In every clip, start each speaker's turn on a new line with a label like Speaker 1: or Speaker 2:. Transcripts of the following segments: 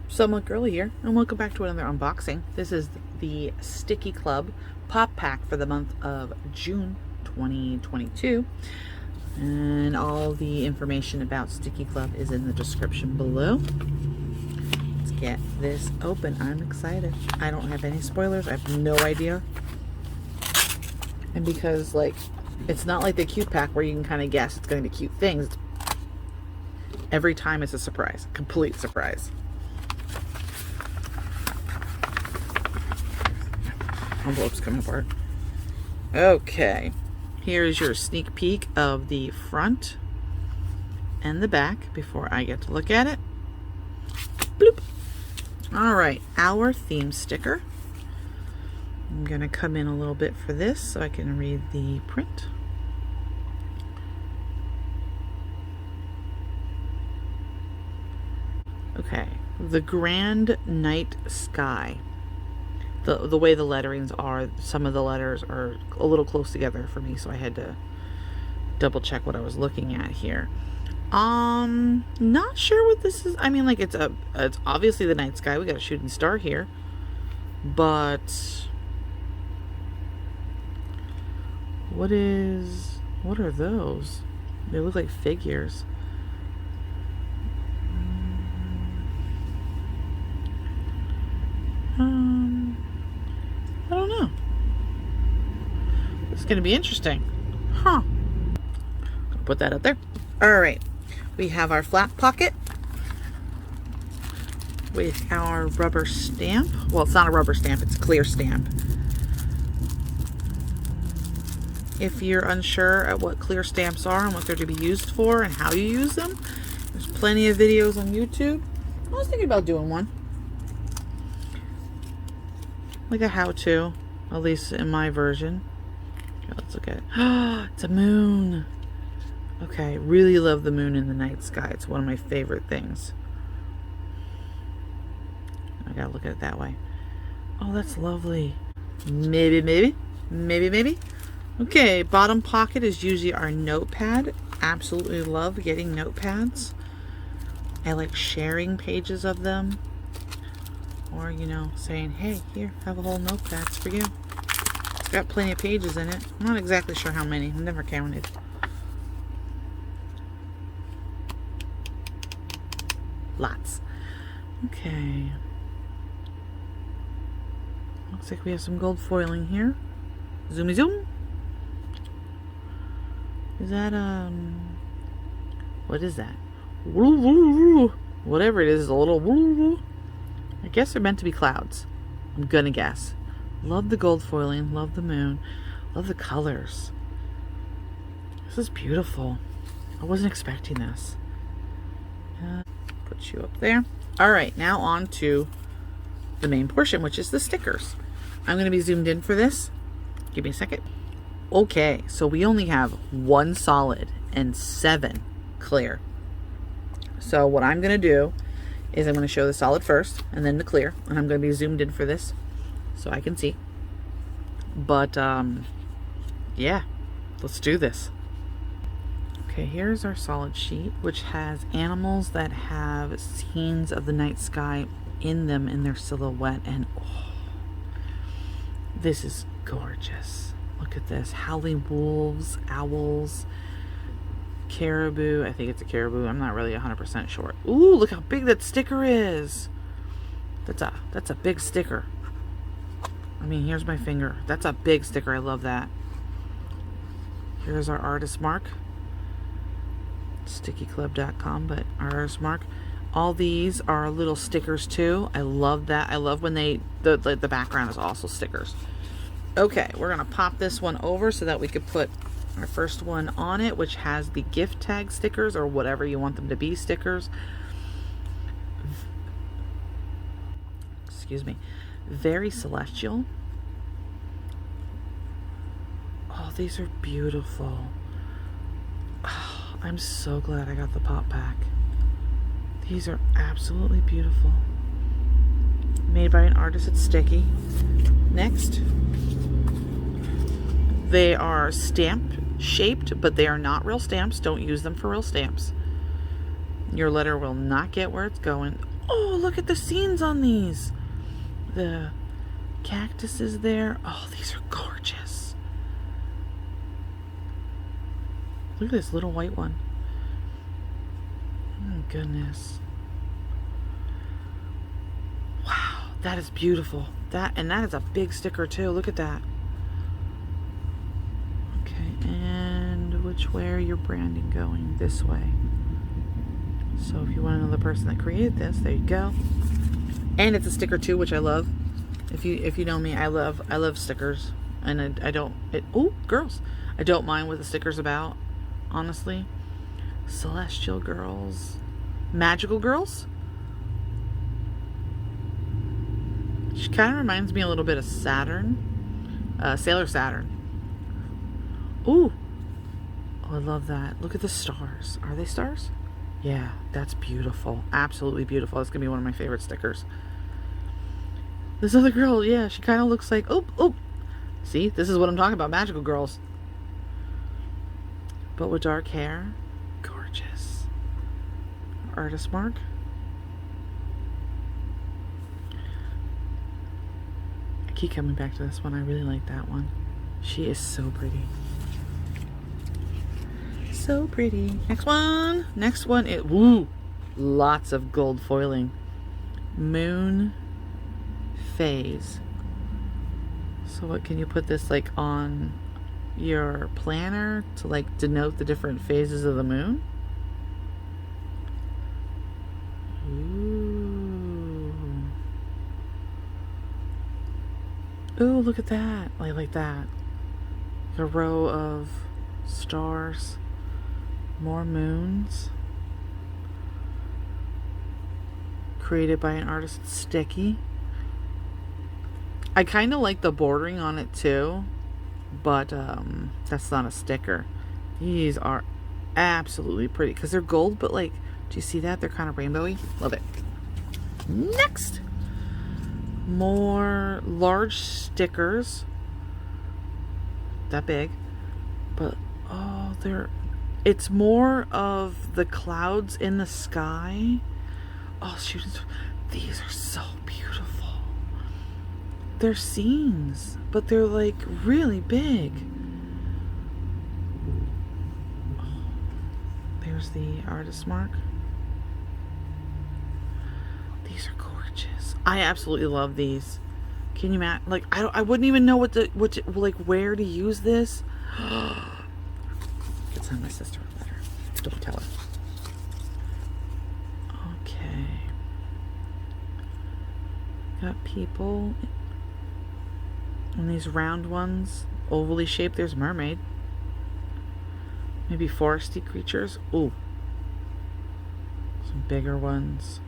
Speaker 1: Somewhat Girly here, and welcome back to another unboxing. This is the Stickii Club pop pack for the month of June 2022, and all the information about Stickii Club is in the description below. Let's get this open. I'm excited. I don't have any spoilers. I have no idea, and because it's not like the cute pack where you can kind of guess it's going to be cute things. Every time it's a surprise, complete surprise. Envelope's coming apart. Okay, here's your sneak peek of the front and the back before I get to look at it. Bloop. All right, our theme sticker. I'm gonna come in a little bit for this so I can read the print. Okay, the grand night sky. The way the letterings are, some of the letters are a little close together for me, so I had to double check what I was looking at here. Not sure what this is. I mean, like, it's obviously the night sky. We got a shooting star here, but what are those? They look like figures. I don't know. It's going to be interesting. Huh. Gonna put that up there. All right. We have our flap pocket with our rubber stamp. Well, it's not a rubber stamp. It's a clear stamp. If you're unsure at what clear stamps are and what they're to be used for and how you use them, there's plenty of videos on YouTube. I was thinking about doing one. Like a how-to, at least in my version. Okay, let's look at it. It's a moon. Okay, really love the moon in the night sky. It's one of my favorite things. I gotta look at it that way. Oh, that's lovely. Maybe. Okay, bottom pocket is usually our notepad. Absolutely love getting notepads. I like sharing pages of them. Or, you know, saying, hey, here, have a whole notepad. It's for you. It's got plenty of pages in it. I'm not exactly sure how many. I've never counted. Lots. Okay. Looks like we have some gold foiling here. Zoomy zoom. Is that, what is that? Whatever it is a little... I guess they're meant to be clouds. I'm gonna guess. Love the gold foiling, love the moon, love the colors. This is beautiful. I wasn't expecting this. Put you up there. All right, now on to the main portion, which is the stickers. I'm gonna be zoomed in for this. Give me a second. Okay, so we only have 1 solid and 7 clear. So what I'm gonna do is I'm going to show the solid first and then the clear, and I'm going to be zoomed in for this so I can see. But yeah, let's do this. Okay, here's our solid sheet, which has animals that have scenes of the night sky in them in their silhouette, and oh, this is gorgeous. Look at this. Howling wolves, owls, caribou. I think it's a caribou. I'm not really 100% sure. Ooh, look how big that sticker is. That's a big sticker. I mean, here's my finger. That's a big sticker. I love that. Here's our artist mark. StickiiClub.com, but our artist mark. All these are little stickers too. I love that. I love when the background is also stickers. Okay, we're gonna pop this one over so that we could put our first one on it, which has the gift tag stickers, or whatever you want them to be stickers. Excuse me. Very celestial. Oh, these are beautiful. Oh, I'm so glad I got the pop pack. These are absolutely beautiful. Made by an artist at Stickii. Next, they are stamp shaped, but they are not real stamps. Don't use them for real stamps. Your letter will not get where it's going. Oh, look at the scenes on these. The cactus is there. Oh, these are gorgeous. Look at this little white one. Oh, goodness. Wow, that is beautiful. That is a big sticker too. Look at that. Okay, and which way are your branding going? This way. So if you want to know the person that created this, there you go. And it's a sticker too, which I love. If you know me, I love stickers, and oh, girls, I don't mind what the sticker's about, honestly. Celestial girls, magical girls. She kind of reminds me a little bit of Saturn, Sailor Saturn. Ooh, oh, I love that. Look at the stars. Are they stars? Yeah, that's beautiful. Absolutely beautiful. That's gonna be one of my favorite stickers. This other girl, yeah, she kind of looks like, oh. See, this is what I'm talking about, magical girls. But with dark hair. Gorgeous. Artist mark. I keep coming back to this one. I really like that one. She is so pretty. So pretty. Next one. Next one. Woo! Lots of gold foiling. Moon phase. So what, can you put this like on your planner to like denote the different phases of the moon? Ooh. Ooh, look at that. I like that. A row of stars. More moons. Created by an artist, Stickii. I kind of like the bordering on it too, but that's not a sticker. These are absolutely pretty because they're gold, but like, do you see that? They're kind of rainbowy. Love it. Next, more large stickers. That big, but oh, it's more of the clouds in the sky. Oh, shoot. These are so beautiful. They're scenes, but they're like really big. Oh, there's the artist mark. These are gorgeous. I absolutely love these. Can you imagine? Like, I wouldn't even know where to use this. Let's send my sister a letter. Don't tell her. Okay. Got people. And these round ones, ovally shaped. There's mermaid. Maybe foresty creatures. Ooh. Some bigger ones.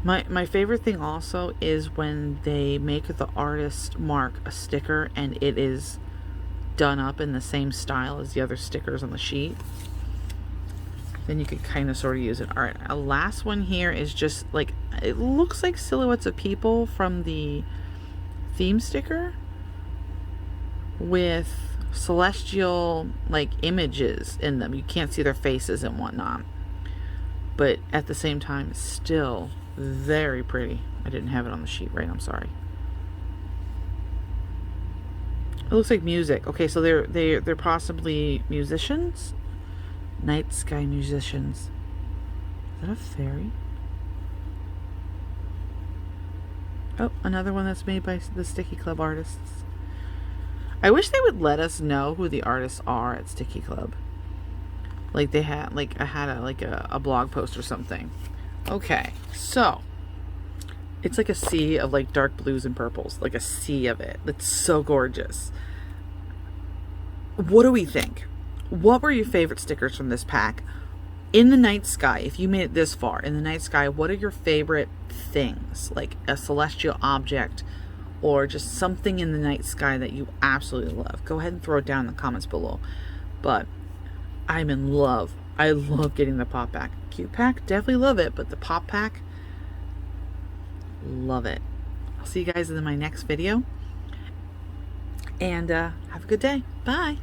Speaker 1: My favorite thing also is when they make the artist mark a sticker and it is done up in the same style as the other stickers on the sheet. Then you could kind of sort of use it. All right, a last one here is just like, it looks like silhouettes of people from the theme sticker with celestial like images in them. You can't see their faces and whatnot, but at the same time, still very pretty. I didn't have it on the sheet, right? I'm sorry. It looks like music. Okay, so they're possibly musicians. Night sky musicians. Is that a fairy? Oh, another one that's made by the Stickii Club artists. I wish they would let us know who the artists are at Stickii Club. Like they had, like I had a blog post or something. Okay, so it's like a sea of like dark blues and purples, like a sea of it. It's so gorgeous. What do we think? What were your favorite stickers from this pack? In the night sky, if you made it this far, in the night sky, what are your favorite things? Like a celestial object or just something in the night sky that you absolutely love. Go ahead and throw it down in the comments below. But I'm in love. I love getting the pop pack. Cute pack, definitely love it, but the pop pack, love it. I'll see you guys in my next video. And have a good day. Bye.